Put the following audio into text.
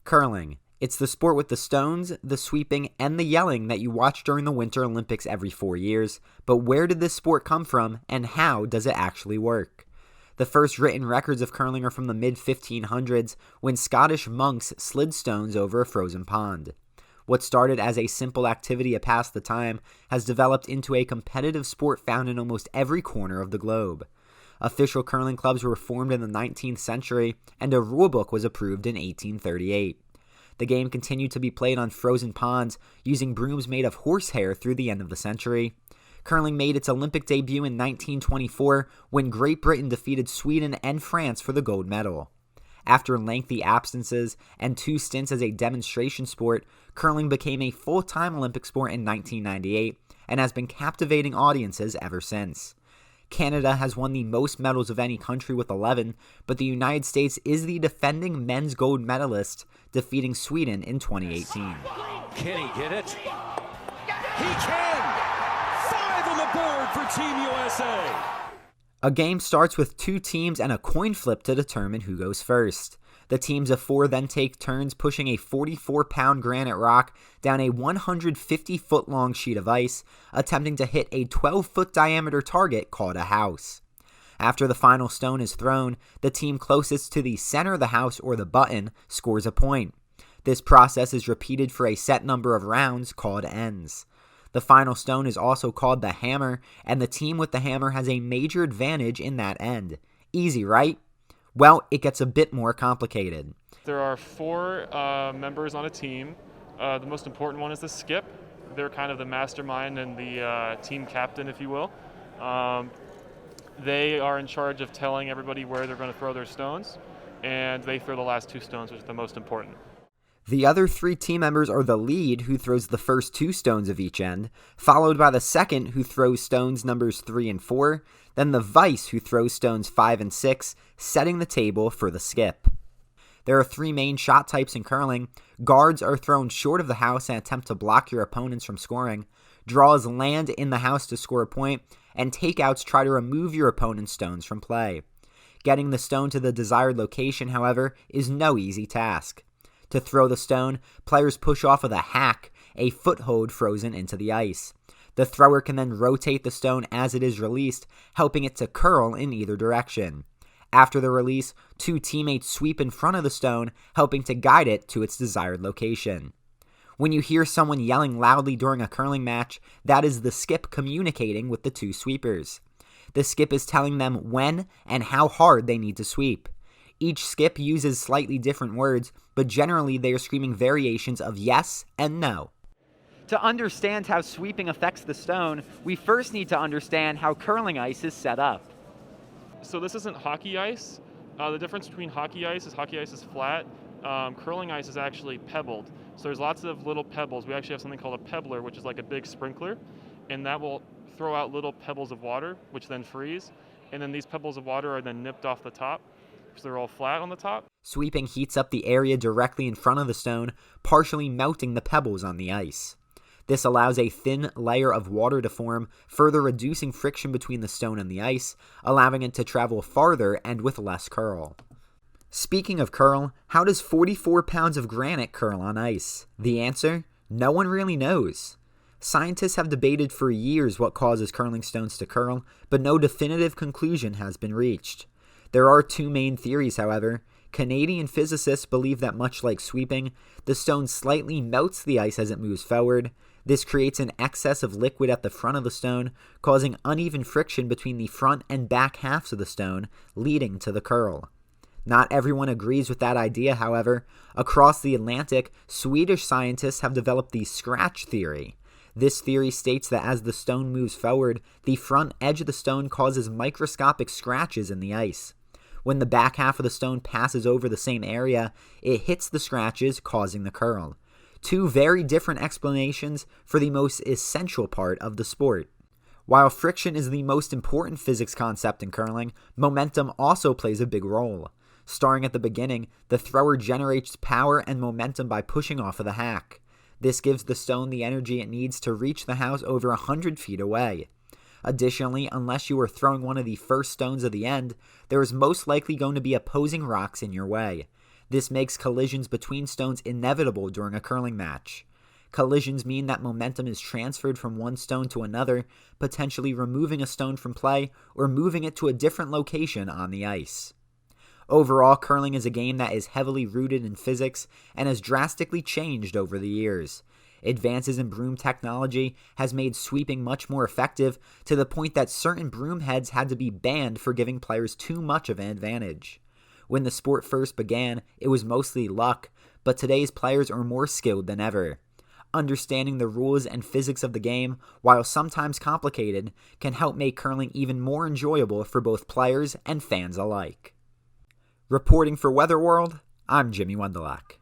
Curling. It's the sport with the stones, the sweeping, and the yelling that you watch during the Winter Olympics every 4 years. But where did this sport come from, and how does it actually work? The first written records of curling are from the mid-1500s, when Scottish monks slid stones over a frozen pond. What started as a simple activity to pass the time has developed into a competitive sport found in almost every corner of the globe. Official curling clubs were formed in the 19th century, and a rulebook was approved in 1838. The game continued to be played on frozen ponds using brooms made of horsehair through the end of the century. Curling made its Olympic debut in 1924 when Great Britain defeated Sweden and France for the gold medal. After lengthy absences and 2 stints as a demonstration sport, curling became a full-time Olympic sport in 1998 and has been captivating audiences ever since. Canada has won the most medals of any country with 11, but the United States is the defending men's gold medalist, defeating Sweden in 2018. Can he get it? He can! 5 on the board for Team USA! A game starts with 2 teams and a coin flip to determine who goes first. The teams of 4 then take turns pushing a 44-pound granite rock down a 150-foot-long sheet of ice, attempting to hit a 12-foot diameter target called a house. After the final stone is thrown, the team closest to the center of the house or the button scores a point. This process is repeated for a set number of rounds called ends. The final stone is also called the hammer, and the team with the hammer has a major advantage in that end. Easy, right? Well, it gets a bit more complicated. There are 4 members on a team. The most important one is the skip. They're kind of the mastermind and the team captain, if you will. They are in charge of telling everybody where they're going to throw their stones, and they throw the last 2 stones, which is the most important. The other 3 team members are the lead, who throws the first 2 stones of each end, followed by the second, who throws stones numbers 3 and 4, then the vice, who throws stones 5 and 6, setting the table for the skip. There are 3 main shot types in curling. Guards are thrown short of the house and attempt to block your opponents from scoring. Draws land in the house to score a point, and takeouts try to remove your opponent's stones from play. Getting the stone to the desired location, however, is no easy task. To throw the stone, players push off with a hack, a foothold frozen into the ice. The thrower can then rotate the stone as it is released, helping it to curl in either direction. After the release, 2 teammates sweep in front of the stone, helping to guide it to its desired location. When you hear someone yelling loudly during a curling match, that is the skip communicating with the 2 sweepers. The skip is telling them when and how hard they need to sweep. Each skip uses slightly different words, but generally they are screaming variations of yes and no. To understand how sweeping affects the stone, we first need to understand how curling ice is set up. So this isn't hockey ice. The difference between hockey ice is flat. Curling ice is actually pebbled. So there's lots of little pebbles. We actually have something called a pebbler, which is like a big sprinkler, and that will throw out little pebbles of water, which then freeze. And then these pebbles of water are then nipped off the top, so they're all flat on the top. Sweeping heats up the area directly in front of the stone, partially melting the pebbles on the ice. This allows a thin layer of water to form, further reducing friction between the stone and the ice, allowing it to travel farther and with less curl. Speaking of curl, how does 44 pounds of granite curl on ice? The answer? No one really knows. Scientists have debated for years what causes curling stones to curl, but no definitive conclusion has been reached. There are 2 main theories, however. Canadian physicists believe that much like sweeping, the stone slightly melts the ice as it moves forward. This creates an excess of liquid at the front of the stone, causing uneven friction between the front and back halves of the stone, leading to the curl. Not everyone agrees with that idea, however. Across the Atlantic, Swedish scientists have developed the scratch theory. This theory states that as the stone moves forward, the front edge of the stone causes microscopic scratches in the ice. When the back half of the stone passes over the same area, it hits the scratches, causing the curl. 2 very different explanations for the most essential part of the sport. While friction is the most important physics concept in curling, momentum also plays a big role. Starting at the beginning, the thrower generates power and momentum by pushing off of the hack. This gives the stone the energy it needs to reach the house over 100 feet away. Additionally, unless you are throwing one of the first stones of the end, there is most likely going to be opposing rocks in your way. This makes collisions between stones inevitable during a curling match. Collisions mean that momentum is transferred from one stone to another, potentially removing a stone from play or moving it to a different location on the ice. Overall, curling is a game that is heavily rooted in physics and has drastically changed over the years. Advances in broom technology has made sweeping much more effective, to the point that certain broom heads had to be banned for giving players too much of an advantage. When the sport first began, it was mostly luck, but today's players are more skilled than ever. Understanding the rules and physics of the game, while sometimes complicated, can help make curling even more enjoyable for both players and fans alike. Reporting for Weather World, I'm Jimmy Wendolek.